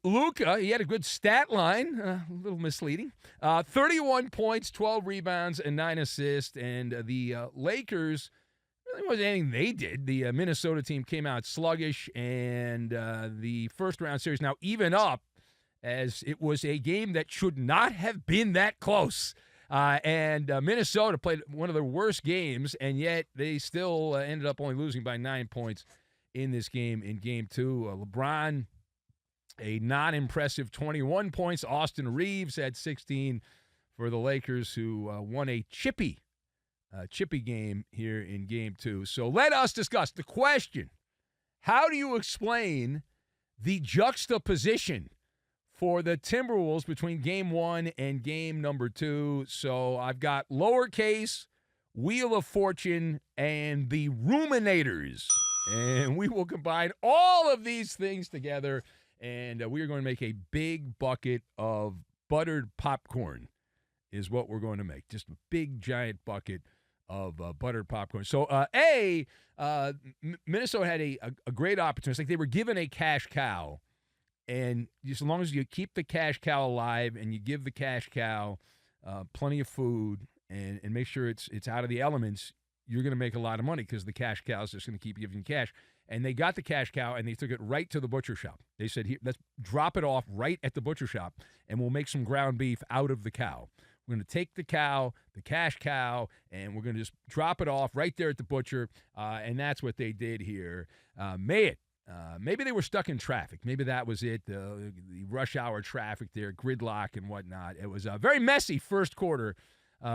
Luka, he had a good stat line, a little misleading. 31 points, 12 rebounds, and 9 assists. And the Lakers, really wasn't anything they did. The Minnesota team came out sluggish, and the first-round series now even up, as it was a game that should not have been that close. And Minnesota played one of their worst games, and yet they still ended up only losing by 9 points in this game, in Game 2. LeBron, a non-impressive 21 points. Austin Reeves had 16 for the Lakers, who won a chippy game here in Game 2. So let us discuss the question: how do you explain the juxtaposition for the Timberwolves between Game 1 and Game number 2? So I've got lowercase, Wheel of Fortune, and the Ruminators. And we will combine all of these things together, and we are going to make a big bucket of buttered popcorn is what we're going to make. Just a big, giant bucket of buttered popcorn. So, Minnesota had a great opportunity. It's like they were given a cash cow, and just as long as you keep the cash cow alive and you give the cash cow plenty of food and make sure it's out of the elements, you're going to make a lot of money, because the cash cow is just going to keep giving you cash. And they got the cash cow, and they took it right to the butcher shop. They said, here, let's drop it off right at the butcher shop, and we'll make some ground beef out of the cow. We're going to take the cow, the cash cow, and we're going to just drop it off right there at the butcher, and that's what they did here. Maybe they were stuck in traffic. Maybe that was it, the rush hour traffic there, gridlock and whatnot. It was a very messy first quarter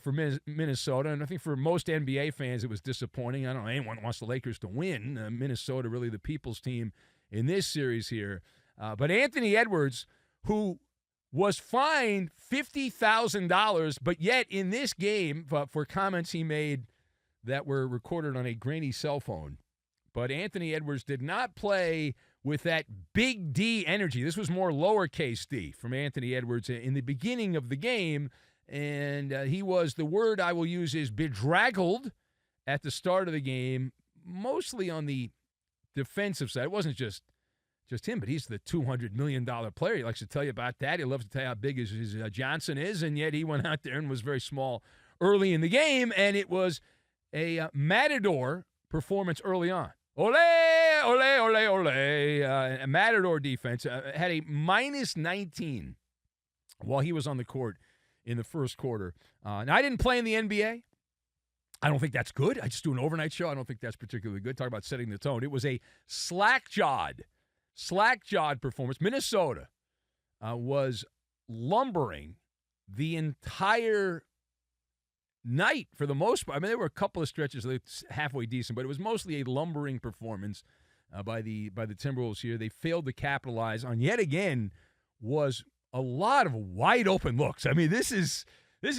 for Minnesota, and I think for most NBA fans it was disappointing. I don't know, anyone wants the Lakers to win. Minnesota really the people's team in this series here. But Anthony Edwards, who was fined $50,000, but yet in this game, for comments he made that were recorded on a grainy cell phone, but Anthony Edwards did not play with that big D energy. This was more lowercase d from Anthony Edwards in the beginning of the game. And he was, the word I will use is bedraggled at the start of the game, mostly on the defensive side. It wasn't just him, but he's the $200 million player. He likes to tell you about that. He loves to tell you how big his Johnson is, and yet he went out there and was very small early in the game, and it was a matador performance early on. Ole, ole, ole, ole. A matador defense had a minus 19 while he was on the court in the first quarter. Now, I didn't play in the NBA. I don't think that's good. I just do an overnight show. I don't think that's particularly good. Talk about setting the tone. It was a slack-jawed performance. Minnesota was lumbering the entire night for the most part. I mean, there were a couple of stretches that were halfway decent, but it was mostly a lumbering performance by the Timberwolves here. They failed to capitalize on, yet again, was a lot of wide open looks. I mean, this is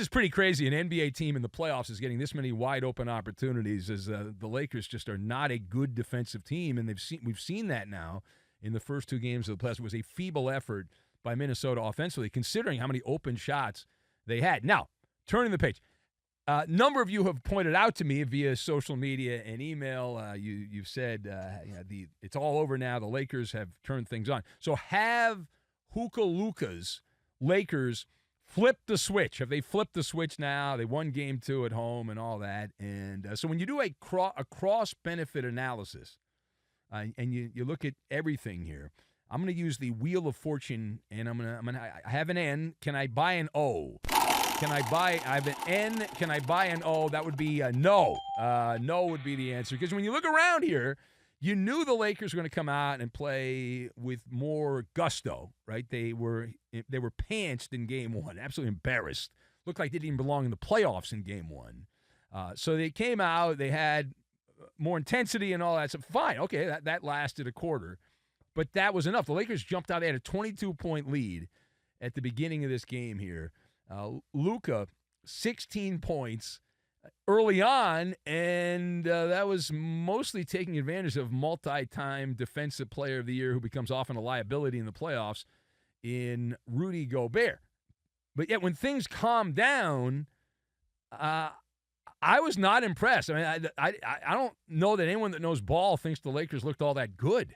pretty crazy. An NBA team in the playoffs is getting this many wide open opportunities, as the Lakers just are not a good defensive team, and we've seen that now in the first two games of the playoffs. It was a feeble effort by Minnesota offensively, considering how many open shots they had. Now, turning the page. A number of you have pointed out to me via social media and email, you've said it's all over now. The Lakers have turned things on. So have Hookah Luka's Lakers flipped the switch? Have they flipped the switch now? They won Game 2 at home and all that. And so when you do a cross-benefit analysis and you look at everything here, I'm going to use the Wheel of Fortune, and I have an N. Can I buy an O? I have an N. Can I buy an O? That would be no. No would be the answer. Because when you look around here, you knew the Lakers were going to come out and play with more gusto, right? They were pantsed in Game 1, absolutely embarrassed. Looked like they didn't even belong in the playoffs in Game 1. So they came out, they had more intensity and all that. So fine, okay, that lasted a quarter. But that was enough. The Lakers jumped out. They had a 22-point lead at the beginning of this game here. Luka, 16 points early on, and that was mostly taking advantage of multi-time Defensive Player of the Year, who becomes often a liability in the playoffs, in Rudy Gobert. But yet when things calmed down, I was not impressed. I mean, I don't know that anyone that knows ball thinks the Lakers looked all that good.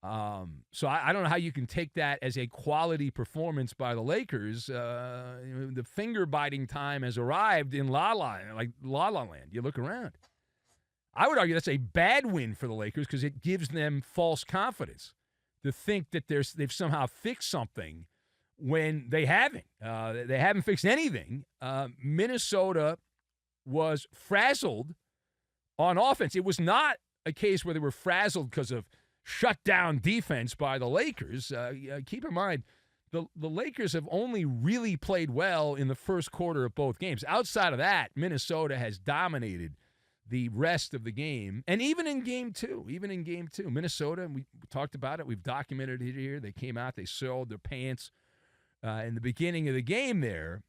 So I don't know how you can take that as a quality performance by the Lakers. The finger-biting time has arrived in La La Land. You look around. I would argue that's a bad win for the Lakers because it gives them false confidence to think that they've somehow fixed something when they haven't. They haven't fixed anything. Minnesota was frazzled on offense. It was not a case where they were frazzled because of shutdown defense by the Lakers. Keep in mind, the Lakers have only really played well in the first quarter of both games. Outside of that, Minnesota has dominated the rest of the game. And even in game two, Minnesota, we talked about it, we've documented it here, they came out, they soiled their pants in the beginning of the game there,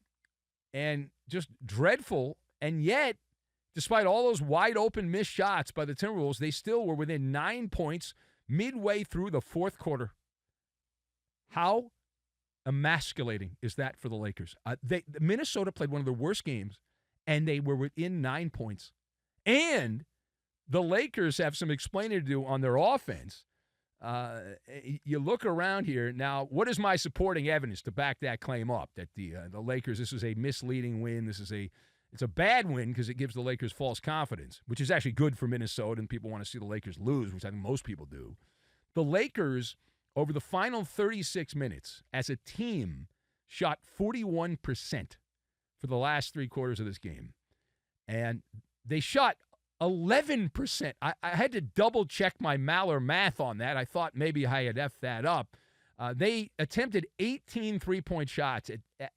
and just dreadful. And yet, despite all those wide-open missed shots by the Timberwolves, they still were within 9 points midway through the fourth quarter. How emasculating is that for the Lakers? Minnesota played one of their worst games, and they were within 9 points. And the Lakers have some explaining to do on their offense. You look around here. Now, what is my supporting evidence to back that claim up, that the Lakers, this is a misleading win, it's a bad win because it gives the Lakers false confidence, which is actually good for Minnesota, and people want to see the Lakers lose, which I think most people do. The Lakers, over the final 36 minutes, as a team, shot 41% for the last three quarters of this game. And they shot 11%. I had to double-check my Maller math on that. I thought maybe I had effed that up. They attempted 18 three-point shots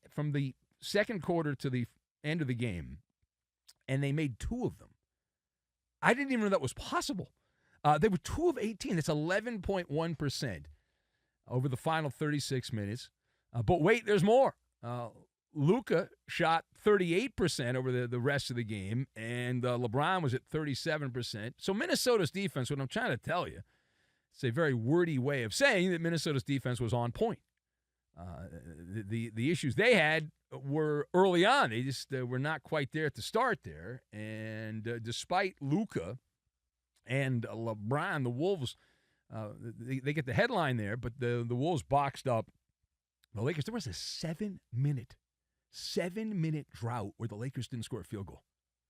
from the second quarter to the end of the game, and they made 2 of them. I didn't even know that was possible. They were 2 of 18. That's 11.1% over the final 36 minutes. But wait, there's more. Luka shot 38% over the rest of the game, and LeBron was at 37%. So Minnesota's defense, what I'm trying to tell you, it's a very wordy way of saying that Minnesota's defense was on point. The issues they had were early on. They just were not quite there at the start there. And despite Luka and LeBron, the Wolves, they get the headline there, but the Wolves boxed up the Lakers. There was a 7-minute drought where the Lakers didn't score a field goal.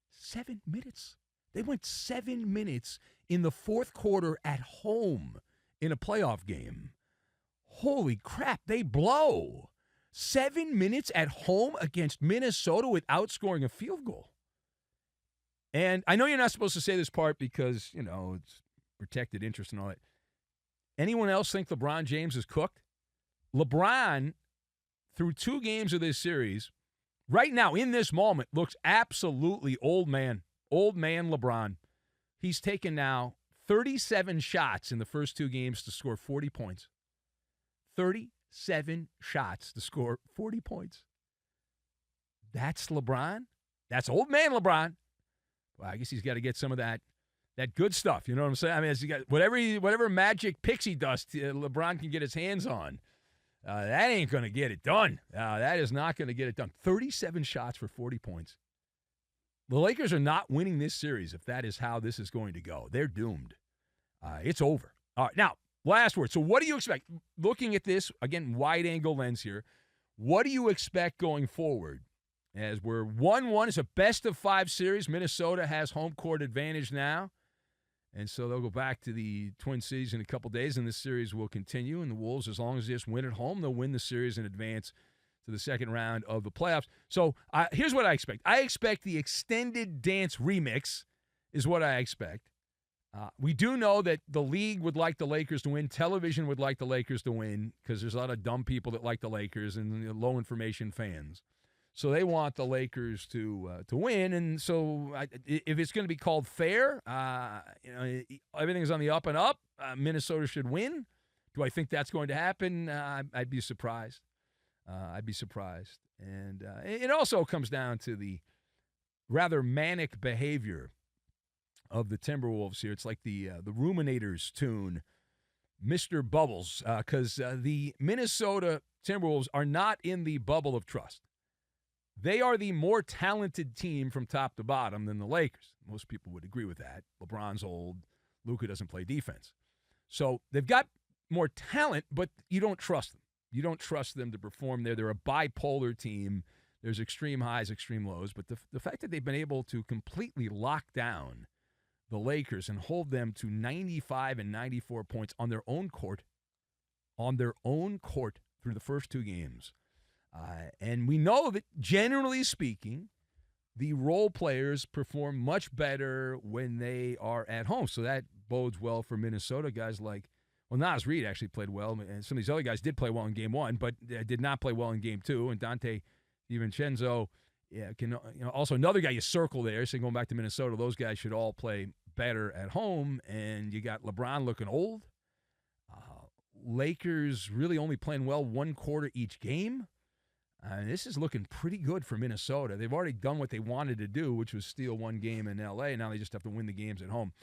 7 minutes. They went 7 minutes in the fourth quarter at home in a playoff game. Holy crap, they blow. 7 minutes at home against Minnesota without scoring a field goal. And I know you're not supposed to say this part because, it's protected interest and all that. Anyone else think LeBron James is cooked? LeBron, through 2 games of this series, right now, in this moment, looks absolutely old man LeBron. He's taken now 37 shots in the first 2 games to score 40 points. 37 shots to score 40 points. That's LeBron? That's old man LeBron. Well, I guess he's got to get some of that good stuff. You know what I'm saying? I mean, he got whatever magic pixie dust LeBron can get his hands on. That ain't going to get it done. That is not going to get it done. 37 shots for 40 points. The Lakers are not winning this series if that is how this is going to go. They're doomed. It's over. All right, now, last word. So what do you expect? Looking at this, again, wide-angle lens here, what do you expect going forward? As we're 1-1, it's a best-of-5 series. Minnesota has home court advantage now. And so they'll go back to the Twin Cities in a couple days, and this series will continue. And the Wolves, as long as they just win at home, they'll win the series and advance to the second round of the playoffs. So here's what I expect. I expect the extended dance remix is what I expect. We do know that the league would like the Lakers to win. Television would like the Lakers to win because there's a lot of dumb people that like the Lakers and low-information fans. So they want the Lakers to win, and so if it's going to be called fair, everything is on the up and up. Minnesota should win. Do I think that's going to happen? I'd be surprised. And it also comes down to the rather manic behavior of the Timberwolves here. It's like the Ruminators tune, Mr. Bubbles, because the Minnesota Timberwolves are not in the bubble of trust. They are the more talented team from top to bottom than the Lakers. Most people would agree with that. LeBron's old. Luka doesn't play defense. So they've got more talent, but you don't trust them. You don't trust them to perform there. They're a bipolar team. There's extreme highs, extreme lows. But the fact that they've been able to completely lock down the Lakers and hold them to 95 and 94 points on their own court, through the first two games. And we know that, generally speaking, the role players perform much better when they are at home. So that bodes well for Minnesota. Guys like, Naz Reid actually played well, and some of these other guys did play well in game one, but did not play well in game two. And Dante DiVincenzo, also another guy you circle there. So going back to Minnesota, those guys should all play better at home. And you got LeBron looking old. Lakers really only playing well one quarter each game. This is looking pretty good for Minnesota. They've already done what they wanted to do, which was steal one game in L.A. Now they just have to win the games at home.